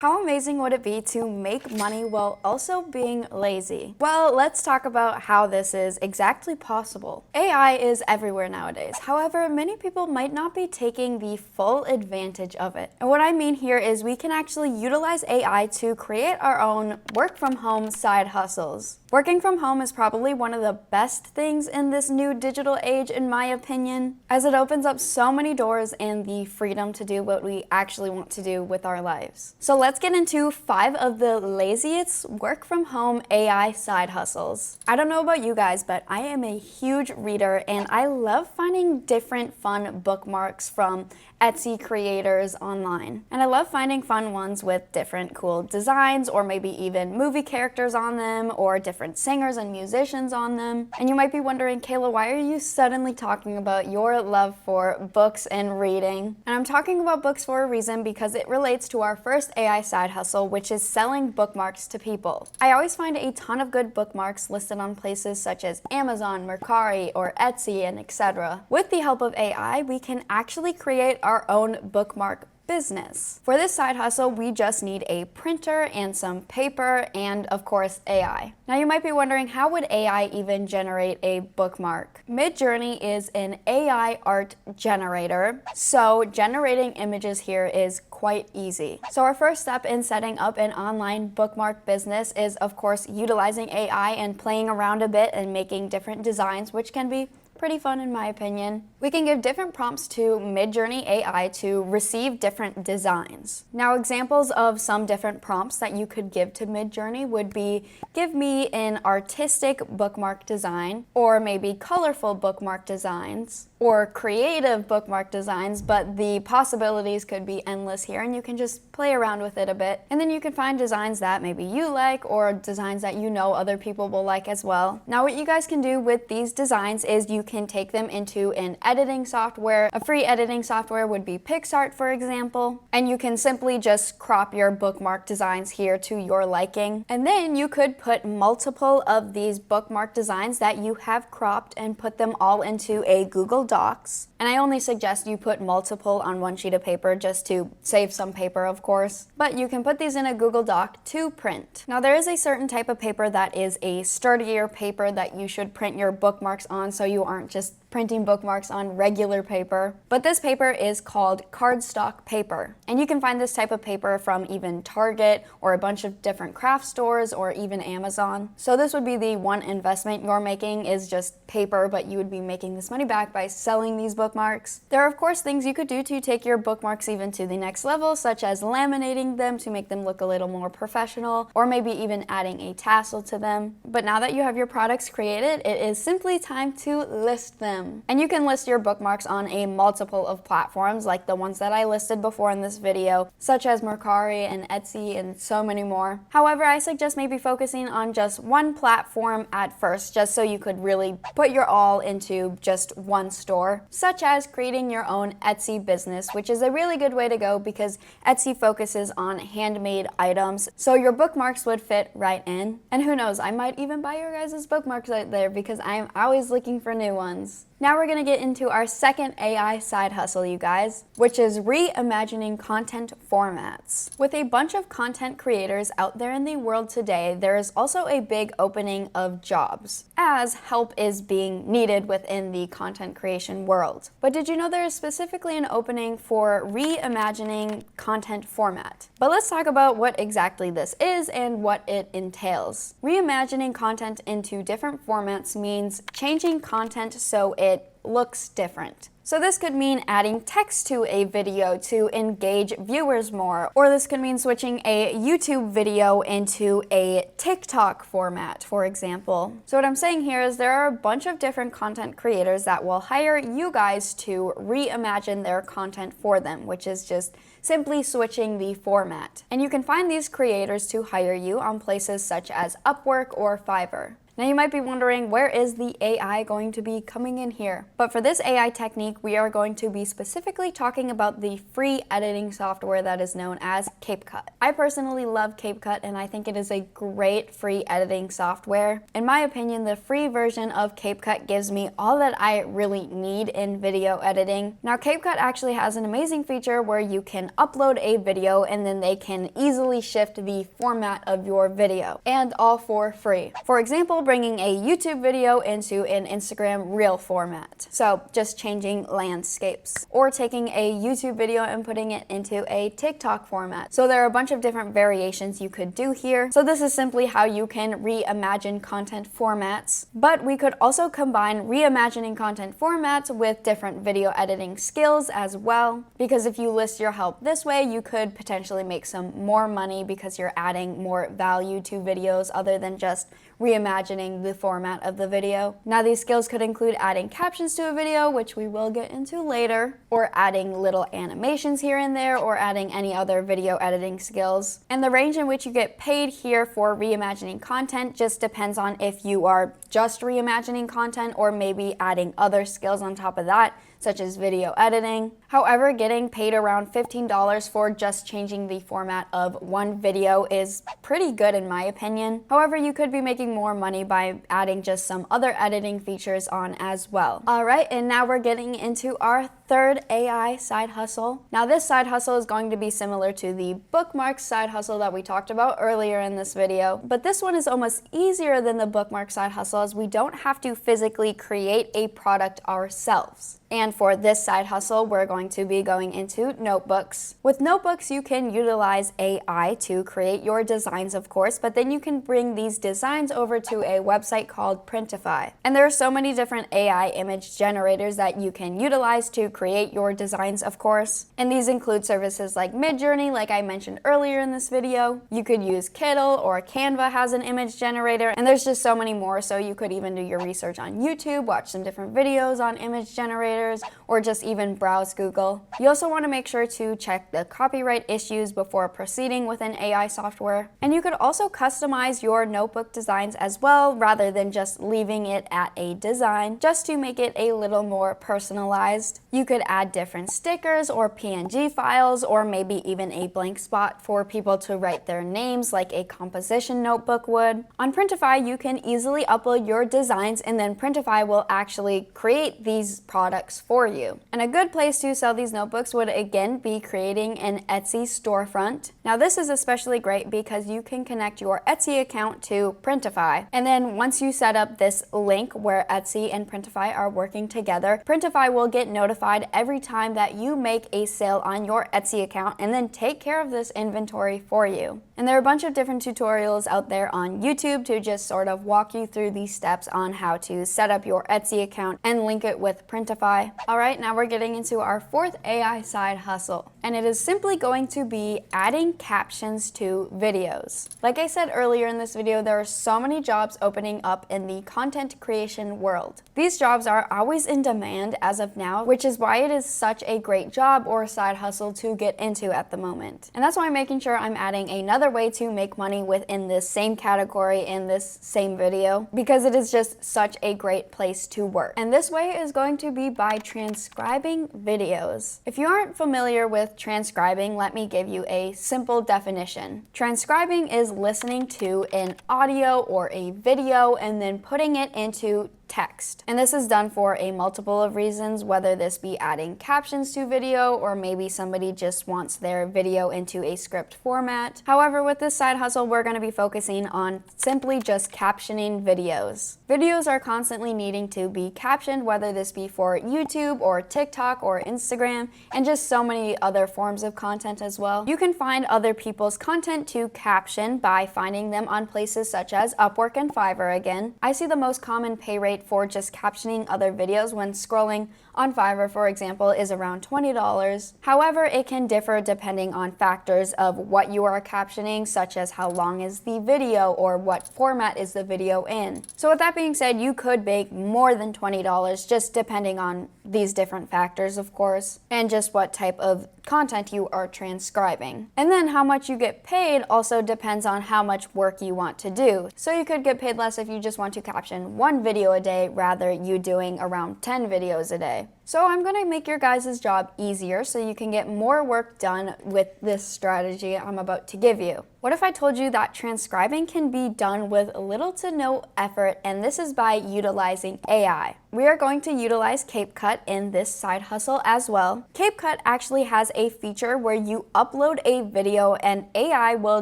How amazing would it be to make money while also being lazy? Well, let's talk about how this is exactly possible. AI is everywhere nowadays. However, many people might not be taking the full advantage of it. And what I mean here is we can actually utilize AI to create our own work from home side hustles. Working from home is probably one of the best things in this new digital age, in my opinion, as it opens up so many doors and the freedom to do what we actually want to do with our lives. So let's get into 5 of the laziest work from home AI side hustles. I don't know about you guys, but I am a huge reader and I love finding different fun bookmarks from Etsy creators online. And I love finding fun ones with different cool designs or maybe even movie characters on them or different singers and musicians on them. And you might be wondering, Kayla, why are you suddenly talking about your love for books and reading? And I'm talking about books for a reason because it relates to our first AI side hustle, which is selling bookmarks to people. I always find a ton of good bookmarks listed on places such as Amazon, Mercari, or Etsy, and etc. With the help of AI, we can actually create our own bookmark business. For this side hustle, we just need a printer and some paper and, of course, AI. Now you might be wondering, how would AI even generate a bookmark? Midjourney is an AI art generator, so generating images here is quite easy. So our first step in setting up an online bookmark business is, of course, utilizing AI and playing around a bit and making different designs, which can be pretty fun in my opinion. We can give different prompts to Midjourney AI to receive different designs. Now, examples of some different prompts that you could give to Midjourney would be, give me an artistic bookmark design, or maybe colorful bookmark designs, or creative bookmark designs, but the possibilities could be endless here and you can just play around with it a bit. And then you can find designs that maybe you like or designs that you know other people will like as well. Now what you guys can do with these designs is you can take them into an editing software. A free editing software would be PixArt, for example, and you can simply just crop your bookmark designs here to your liking. And then you could put multiple of these bookmark designs that you have cropped and put them all into a Google Docs. And I only suggest you put multiple on one sheet of paper just to save some paper, of course. But you can put these in a Google Doc to print. Now there is a certain type of paper that is a sturdier paper that you should print your bookmarks on, so you aren't just printing bookmarks on regular paper. But this paper is called cardstock paper. And you can find this type of paper from even Target or a bunch of different craft stores or even Amazon. So this would be the one investment you're making, is just paper, but you would be making this money back by selling these bookmarks. There are of course things you could do to take your bookmarks even to the next level, such as laminating them to make them look a little more professional, or maybe even adding a tassel to them. But now that you have your products created, it is simply time to list them. And you can list your bookmarks on a multiple of platforms like the ones that I listed before in this video, such as Mercari and Etsy and so many more. However, I suggest maybe focusing on just one platform at first, just so you could really put your all into just one store, such as creating your own Etsy business, which is a really good way to go because Etsy focuses on handmade items, so your bookmarks would fit right in. And who knows, I might even buy your guys' bookmarks out there because I'm always looking for new ones. Now we're gonna get into our second AI side hustle, you guys, which is reimagining content formats. With a bunch of content creators out there in the world today, there is also a big opening of jobs, as help is being needed within the content creation world. But did you know there is specifically an opening for reimagining content format? But let's talk about what exactly this is and what it entails. Reimagining content into different formats means changing content so it looks different. So this could mean adding text to a video to engage viewers more, or this could mean switching a YouTube video into a TikTok format, for example. So what I'm saying here is there are a bunch of different content creators that will hire you guys to reimagine their content for them, which is just simply switching the format. And you can find these creators to hire you on places such as Upwork or Fiverr. Now you might be wondering, where is the AI going to be coming in here? But for this AI technique, we are going to be specifically talking about the free editing software that is known as CapCut. I personally love CapCut and I think it is a great free editing software. In my opinion, the free version of CapCut gives me all that I really need in video editing. Now CapCut actually has an amazing feature where you can upload a video and then they can easily shift the format of your video, and all for free. For example, bringing a YouTube video into an Instagram Reel format. So just changing landscapes. Or taking a YouTube video and putting it into a TikTok format. So there are a bunch of different variations you could do here. So this is simply how you can reimagine content formats. But we could also combine reimagining content formats with different video editing skills as well. Because if you list your help this way, you could potentially make some more money because you're adding more value to videos other than just reimagining the format of the video. Now these skills could include adding captions to a video, which we will get into later, or adding little animations here and there, or adding any other video editing skills. And the range in which you get paid here for reimagining content just depends on if you are just reimagining content or maybe adding other skills on top of that, such as video editing. However, getting paid around $15 for just changing the format of one video is pretty good in my opinion. However, you could be making more money by adding just some other editing features on as well. Alright, and now we're getting into our third AI side hustle. Now this side hustle is going to be similar to the bookmarks side hustle that we talked about earlier in this video, but this one is almost easier than the bookmark side hustle as we don't have to physically create a product ourselves. And for this side hustle, we're going to be going into notebooks. With notebooks, you can utilize AI to create your designs, of course, but then you can bring these designs over to a website called Printify. And there are so many different AI image generators that you can utilize to create your designs, of course. And these include services like Midjourney, like I mentioned earlier in this video. You could use Kittl, or Canva has an image generator, and there's just so many more, so you could even do your research on YouTube, watch some different videos on image generators, or just even browse Google. You also want to make sure to check the copyright issues before proceeding with an AI software. And you could also customize your notebook designs as well, rather than just leaving it at a design, just to make it a little more personalized. You could add different stickers or PNG files, or maybe even a blank spot for people to write their names like a composition notebook would. On Printify, you can easily upload your designs and then Printify will actually create these products for you. And a good place to sell these notebooks would again be creating an Etsy storefront. Now this is especially great because you can connect your Etsy account to Printify. And then once you set up this link where Etsy and Printify are working together, Printify will get notified every time that you make a sale on your Etsy account and then take care of this inventory for you. And there are a bunch of different tutorials out there on YouTube to just sort of walk you through these steps on how to set up your Etsy account and link it with Printify. Alright, now we're getting into our fourth AI side hustle, and it is simply going to be adding captions to videos. Like I said earlier in this video, there are so many jobs opening up in the content creation world. These jobs are always in demand as of now, which is why it is such a great job or side hustle to get into at the moment. And that's why I'm making sure I'm adding another way to make money within this same category in this same video, because it is just such a great place to work. And this way is going to be by transcribing videos. If you aren't familiar with transcribing, let me give you a simple definition. Transcribing is listening to an audio or a video and then putting it into text. And this is done for a multiple of reasons, whether this be adding captions to video or maybe somebody just wants their video into a script format. However, with this side hustle, we're going to be focusing on simply just captioning videos. Videos are constantly needing to be captioned, whether this be for YouTube or TikTok or Instagram, and just so many other forms of content as well. You can find other people's content to caption by finding them on places such as Upwork and Fiverr again. I see the most common pay rate for just captioning other videos when scrolling on Fiverr, for example, is around $20. However, it can differ depending on factors of what you are captioning, such as how long is the video or what format is the video in. So with that being said, you could make more than $20 just depending on these different factors, of course, and just what type of content you are transcribing. And then how much you get paid also depends on how much work you want to do. So you could get paid less if you just want to caption 1 video a day rather you doing around 10 videos a day. So I'm going to make your guys' job easier so you can get more work done with this strategy I'm about to give you. What if I told you that transcribing can be done with little to no effort, and this is by utilizing AI? We are going to utilize CapCut in this side hustle as well. CapCut actually has a feature where you upload a video and AI will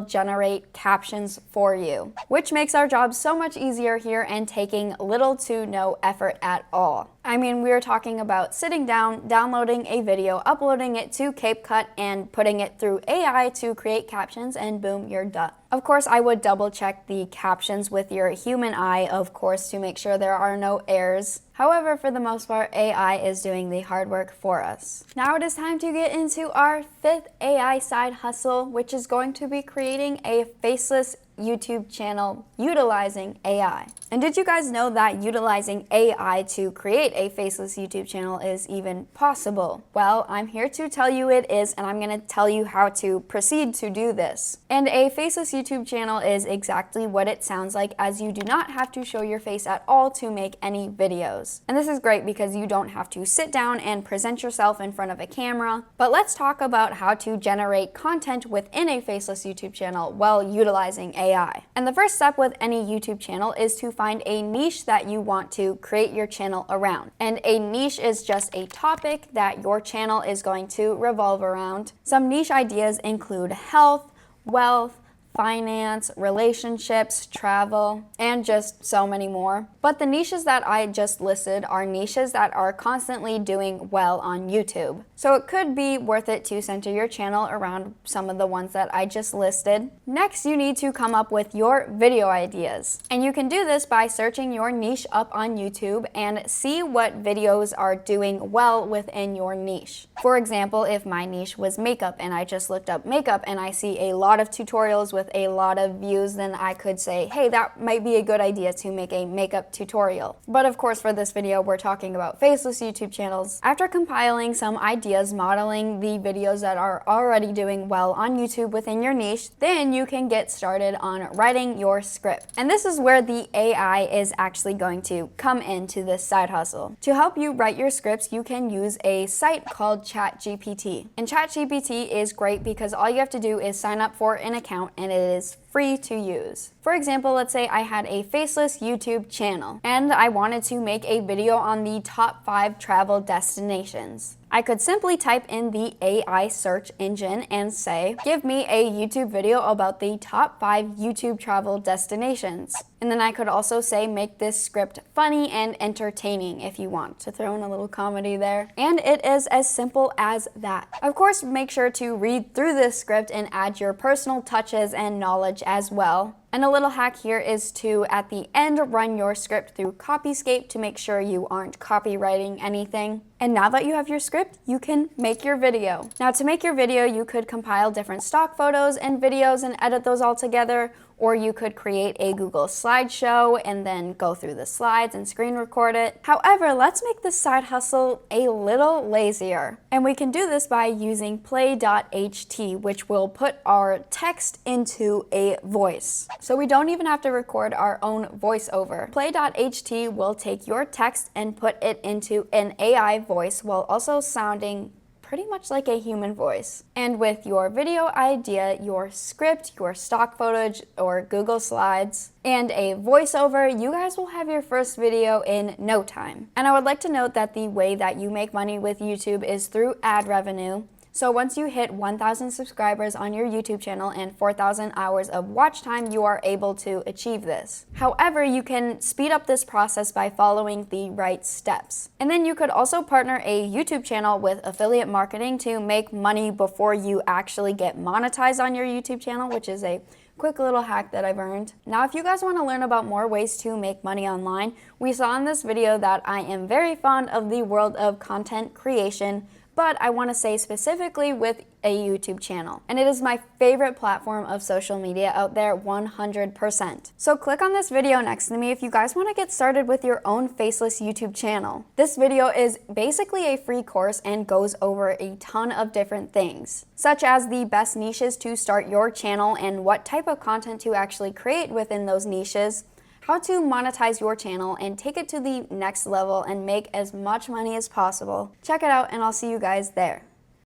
generate captions for you, which makes our job so much easier here and taking little to no effort at all. I mean, we are talking about sitting down, downloading a video, uploading it to CapCut, and putting it through AI to create captions, and boom, you're done. Of course, I would double check the captions with your human eye, of course, to make sure there are no errors. However, for the most part, AI is doing the hard work for us. Now it is time to get into our 5th AI side hustle, which is going to be creating a faceless YouTube channel utilizing AI. And did you guys know that utilizing AI to create a faceless YouTube channel is even possible? Well, I'm here to tell you it is, and I'm going to tell you how to proceed to do this. And a faceless YouTube channel is exactly what it sounds like, as you do not have to show your face at all to make any videos. And this is great because you don't have to sit down and present yourself in front of a camera. But let's talk about how to generate content within a faceless YouTube channel while utilizing AI. And the first step with any YouTube channel is to find a niche that you want to create your channel around. And a niche is just a topic that your channel is going to revolve around. Some niche ideas include health, wealth, finance, relationships, travel, and just so many more. But the niches that I just listed are niches that are constantly doing well on YouTube. So it could be worth it to center your channel around some of the ones that I just listed. Next, you need to come up with your video ideas. And you can do this by searching your niche up on YouTube and see what videos are doing well within your niche. For example, if my niche was makeup and I just looked up makeup and I see a lot of tutorials with a lot of views, then I could say, hey, that might be a good idea to make a makeup tutorial. But of course, for this video, we're talking about faceless YouTube channels. After compiling some ideas modeling the videos that are already doing well on YouTube within your niche, then you can get started on writing your script. And this is where the AI is actually going to come into this side hustle. To help you write your scripts, you can use a site called ChatGPT. And ChatGPT is great because all you have to do is sign up for an account, and it is free to use. For example, let's say I had a faceless YouTube channel and I wanted to make a video on the top 5 travel destinations. I could simply type in the AI search engine and say, give me a YouTube video about the top 5 YouTube travel destinations. And then I could also say, make this script funny and entertaining if you want to throw in a little comedy there. And it is as simple as that. Of course, make sure to read through this script and add your personal touches and knowledge as well. And a little hack here is to, at the end, run your script through Copyscape to make sure you aren't copywriting anything. And now that you have your script, you can make your video. Now, to make your video, you could compile different stock photos and videos and edit those all together, or you could create a Google slideshow and then go through the slides and screen record it. However, let's make this side hustle a little lazier. And we can do this by using play.ht, which will put our text into a voice. So we don't even have to record our own voiceover. Play.ht will take your text and put it into an AI voice while also sounding pretty much like a human voice. And with your video idea, your script, your stock footage or Google Slides, and a voiceover, you guys will have your first video in no time. And I would like to note that the way that you make money with YouTube is through ad revenue. So once you hit 1,000 subscribers on your YouTube channel and 4,000 hours of watch time, you are able to achieve this. However, you can speed up this process by following the right steps. And then you could also partner a YouTube channel with affiliate marketing to make money before you actually get monetized on your YouTube channel, which is a quick little hack that I've earned. Now, if you guys want to learn about more ways to make money online, we saw in this video that I am very fond of the world of content creation, but I want to say specifically with a YouTube channel. And it is my favorite platform of social media out there, 100%. So click on this video next to me if you guys want to get started with your own faceless YouTube channel. This video is basically a free course and goes over a ton of different things, such as the best niches to start your channel and what type of content to actually create within those niches, how to monetize your channel and take it to the next level and make as much money as possible. Check it out and I'll see you guys there.